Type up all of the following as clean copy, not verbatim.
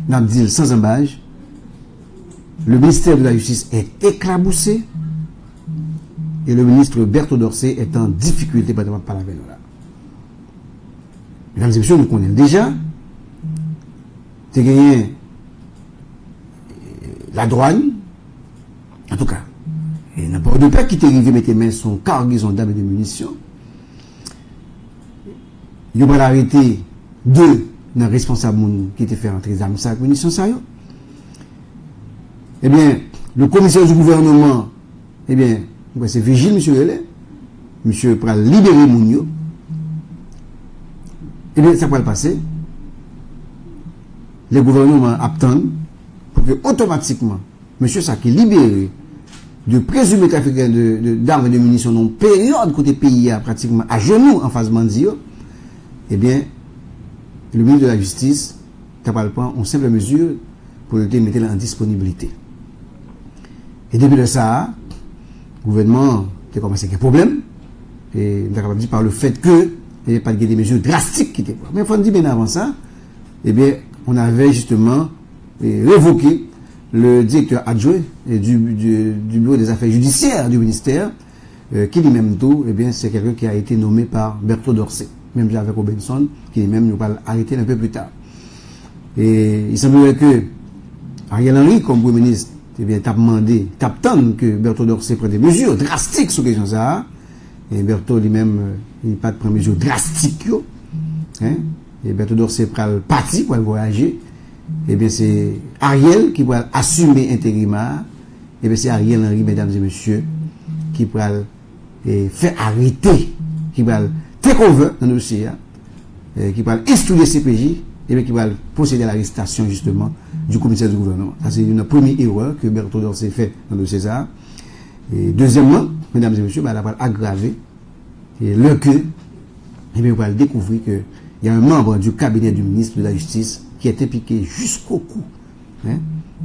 n'a dit sans embâche, le ministère de la Justice est éclaboussé et le ministre Berthaud Dorcé est en difficulté par la peine là. Mesdames et messieurs, nous connaissons déjà, tu as gagné la douane, en tout cas, et n'importe de paix qui t'est arrivé mettre main son cargaison d'armes et de munitions. Il va arrêter deux dans responsables qui étaient fait entrer les armes et munitions ça. Eh bien, le commissaire du gouvernement, eh bien, c'est Vigile, monsieur Relais, monsieur pour libérer Mounio. Eh bien, ça va le passer. Le gouvernement attend pour que automatiquement, monsieur ça qui est libéré de présumé trafic d'armes et de munitions dans une période côté pays pratiquement à genoux en face Mandio, eh bien, le ministre de la Justice n'a pas le point en simple mesure pour le mettre en disponibilité. Et depuis de ça, le gouvernement a commencé à avoir des problèmes. Et on a capable dit par le fait que il n'y a pas des mesures drastiques qui étaient prises. Mais il faut dire bien avant ça, eh bien, on avait justement révoqué le directeur adjoint du bureau des affaires judiciaires du ministère, qui lui-même tout, eh bien, c'est quelqu'un qui a été nommé par Berthaud Dorcé, même avec Robinson, qui lui-même nous va arrêter un peu plus tard. Et il semblerait que Ariel Henry, comme Premier ministre, eh bien, t'a demandé, t'a attendu que Berthaud Dorcé prenne des mesures drastiques sur ces questions-là. Et Berthaud lui-même, il n'a pas de mesures drastiques. Hein? Et Berthaud Dorcé prend le parti pour voyager. Eh bien, c'est Ariel qui va assumer intérim. Eh bien, c'est Ariel Henry, mesdames et messieurs, qui va faire arrêter, qui va take over dans le dossier, qui va instruire les CPJ, et bien qui va procéder à l'arrestation, justement, du commissaire du gouvernement. Ça, c'est une première erreur que Berthaud Dorcé fait dans le dossier. Et deuxièmement, mesdames et messieurs, elle va aggraver et le que, et bien, on va découvrir qu'il y a un membre du cabinet du ministre de la Justice qui est impliqué jusqu'au cou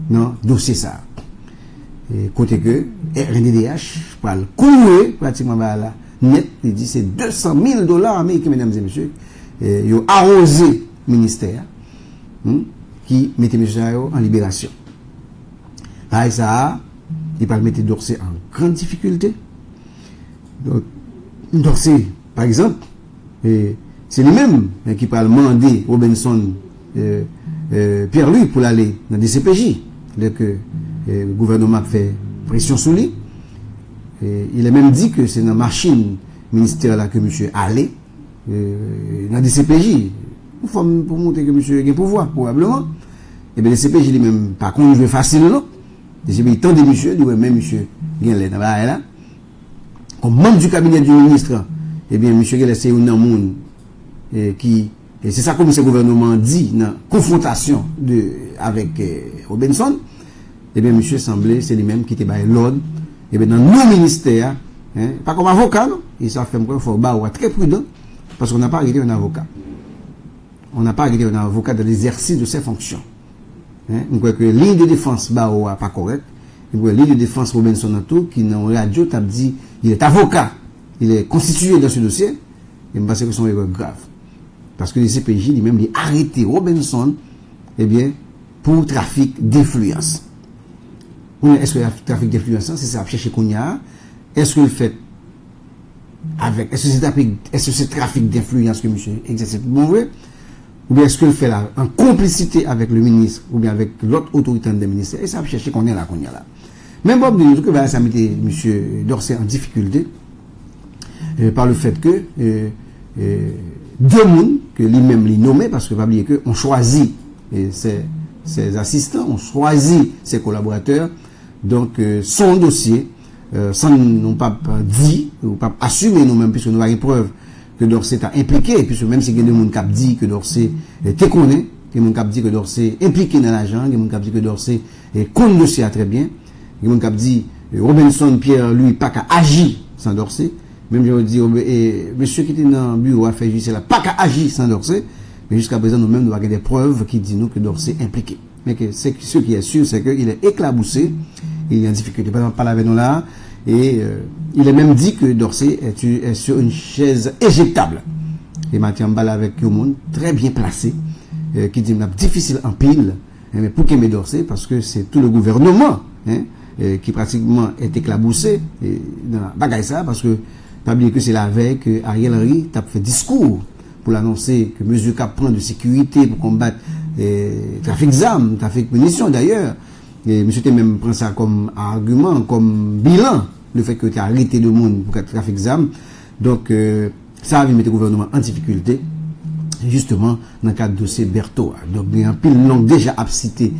dans le dossier ça. Et côté que RNDDH va le couler pratiquement là, net, il dit c'est $200,000 américains, mesdames et messieurs, ils ont arrosé le ministère qui mettait M. en libération. Là, ça, il va mettre Dorcé en grande difficulté. Donc, Dorcé, par exemple, c'est lui-même qui va demander Robinson Pierre-Louis pour aller dans des CPJ. Que le gouvernement fait pression sur lui. Il a même dit que c'est dans la machine ministère là que monsieur allait dans des CPJ. Pour montrer que monsieur a un pouvoir, probablement. Et bien les CPJ lui-même, par contre, jouer facile, non? Les CPJ tant de monsieur, dit ouais, même monsieur Guinle là. Comme membre du cabinet du ministre, eh bien, monsieur Guinle, c'est un monde qui, et c'est ça comme ce gouvernement dit dans confrontation avec Robinson, eh bien, monsieur semblait, c'est lui-même qui était by l'ordre, eh bien, dans nos ministères, pas comme avocat, non? Et ça fait un faut très prudent, parce qu'on n'a pas arrêté un avocat. On n'a pas arrêté un avocat dans l'exercice de ses fonctions. On croit que ligne de défense Bao n'est pas correcte. On croit que ligne de défense Robinson Nato, qui dans la radio t'a dit, il est avocat, il est constitué dans ce dossier, et je pense que c'est une erreur grave. Parce que les CPJ, lui-même, il a arrêté Robinson, eh bien, pour trafic d'influence. Est-ce que le trafic d'influence, c'est ça, chercher qu'on y a? Est-ce que le fait avec, est-ce que c'est trafic d'influence que monsieur exerce pour vrai? Ou bien est-ce que le fait là, en complicité avec le ministre, ou bien avec l'autre autorité des ministères, et ça va chercher qu'on est là, Même Bob de nous, ça mettait M. Dorcé en difficulté, par le fait que deux mondes, que lui-même les nommé, parce que pas oublier qu'on choisit ses assistants, on choisit ses collaborateurs, donc son dossier, sans nous pas dit, ou pas assumer nous-mêmes, puisque nous avons une preuve que Dorcé est impliqué, puisque même si il y a des gens qui dit que Dorcé était connu, il y a des gens qui dit que Dorcé est impliqué dans l'argent, il y a des gens qui dit que Dorcé connaît le dossier très bien, il y a des gens qui dit Robinson Pierre, lui, pas qu'à agir sans Dorcé, même je veux dire, monsieur qui était dans le bureau à faire justice, là, pas qu'à agir sans Dorcé, mais jusqu'à présent, nous-mêmes, nous avons des preuves qui disent nous que Dorcé est impliqué. Mais que ce qui est sûr, c'est qu'il est éclaboussé, il est en difficulté. Par exemple, avec nous là, et il a même dit que Dorcé est sur une chaise éjectable. Et Mathieu Mbala avec un monde très bien placé, qui dit difficile en pile Mais pour qu'il Dorsey, parce que c'est tout le gouvernement qui pratiquement est éclaboussé dans la bagaille ça, parce que pas oublier que c'est la veille que Ariel Henry a fait discours pour l'annoncer que mesures qu'a prendre de sécurité pour combattre trafic d'armes, trafic de munitions d'ailleurs. Et monsieur T même prend ça comme argument, comme bilan, le fait que tu as arrêté de monde pour trafic d'armes. Donc ça a mis le gouvernement en difficulté, justement dans le cadre de dossier Berthaud. Donc il y a un pile long déjà cité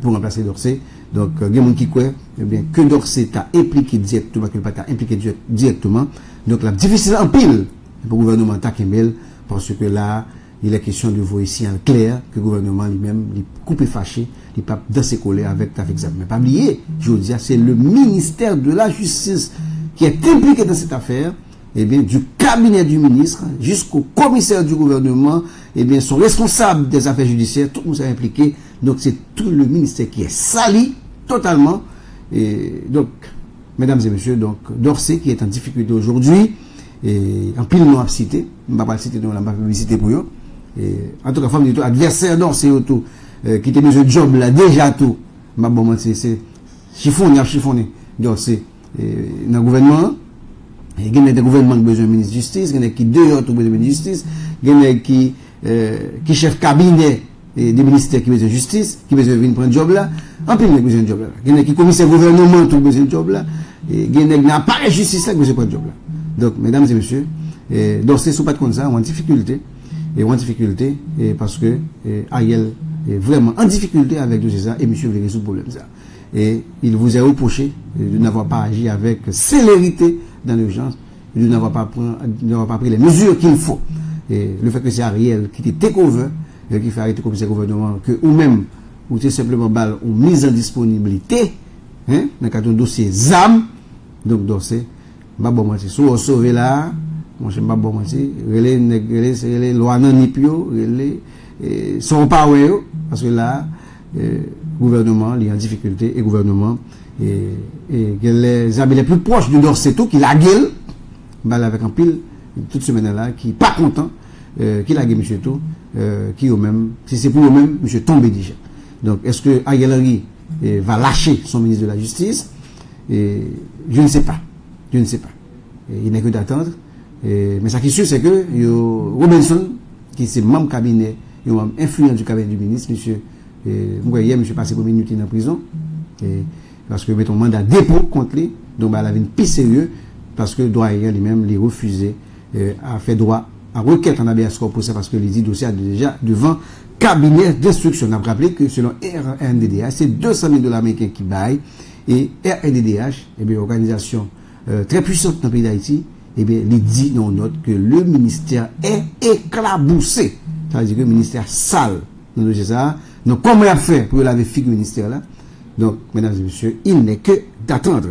pour remplacer Dorsey. Donc il y a des gens qui croient que Dorsey t'a impliqué directement, que le pas impliqué directement. Donc là, difficile en pile pour le gouvernement Takemel, parce que là, il est question de voir ici en clair que le gouvernement lui-même, il coupé fâché, il pas dans ses collègues avec trafic d'armes. Mais pas oublier, je veux dire, c'est le ministère de la Justice qui est impliqué dans cette affaire, et bien, du cabinet du ministre jusqu'au commissaire du gouvernement, et bien, sont responsables des affaires judiciaires, tout le monde est impliqué. Donc, c'est tout le ministère qui est sali totalement. Et donc, mesdames et messieurs, donc, Dorsey qui est en difficulté aujourd'hui, et en pile non cité, je ne vais pas le citer dans la publicité pour eux. Et en tout cas, femme du tout, adversaire Dorsey autour, qui était besoin de job là, déjà tout, c'est chiffonné, Dorsey, dans le gouvernement. Il y a des gouvernements qui ont besoin de ministre de justice, il y en a qui dehors qui ont besoin de ministre de justice, il y en a qui chef cabinet des ministères qui ont besoin de justice, qui ont besoin de venir prendre job là, en plus, il y a besoin de job là. Il y en a qui commissaire gouvernement qui ont besoin de job là, et il y en a qui n'a pas de justice là qui ont besoin de job là. Donc, mesdames et messieurs, donc c'est pas comme ça, on a difficulté, parce que Ariel est vraiment en difficulté avec tout ça, et monsieur veut résoudre le problème ça. Et il vous est reproché de n'avoir pas agi avec célérité dans l'urgence, de n'avoir pas pris les mesures qu'il faut. Et le fait que c'est Ariel qui était takeover, qui fait arrêter comme ce gouvernement, que ou même, ou c'est simplement balle, ou mise en disponibilité, dans le cadre d'un dossier ZAM, donc Dorsey, soit on sauve là, mon cher relais loi non nipio, sont pas parce que là, gouvernement, il est en difficulté, et gouvernement, et les amis les plus proches de Dorsey tout, qui la gueule, avec un pile, toute semaine là, qui pas content, qui la gueule, monsieur tout, qui au même, si c'est pour eux-mêmes, monsieur tombe déjà. Donc, est-ce que Ariel Henry va lâcher son ministre de la Justice? Je ne sais pas. Et il n'est que d'attendre. Mais ce qui est sûr, c'est que Robinson, qui est membre cabinet, membre influent du cabinet du ministre, monsieur, vous voyez, monsieur passé pour minutes en prison, parce que mettons mandat dépôt contre lui, donc il avait une piste sérieuse, parce que le droit lui-même lui refusé à faire droit à requête en habeas corpus, parce que les dit dossier déjà devant cabinet d'instruction. On a rappelé que selon RNDDH, c'est 200 000 $ américains qui baillent, et RNDDH, organisation très puissante dans le pays d'Haïti, il dit dans une note que le ministère est éclaboussé. Ça veut dire que le ministère sale. Donc, c'est ça. Donc, comment il a fait pour laver le ministère là? Donc, mesdames et messieurs, il n'est que d'attendre.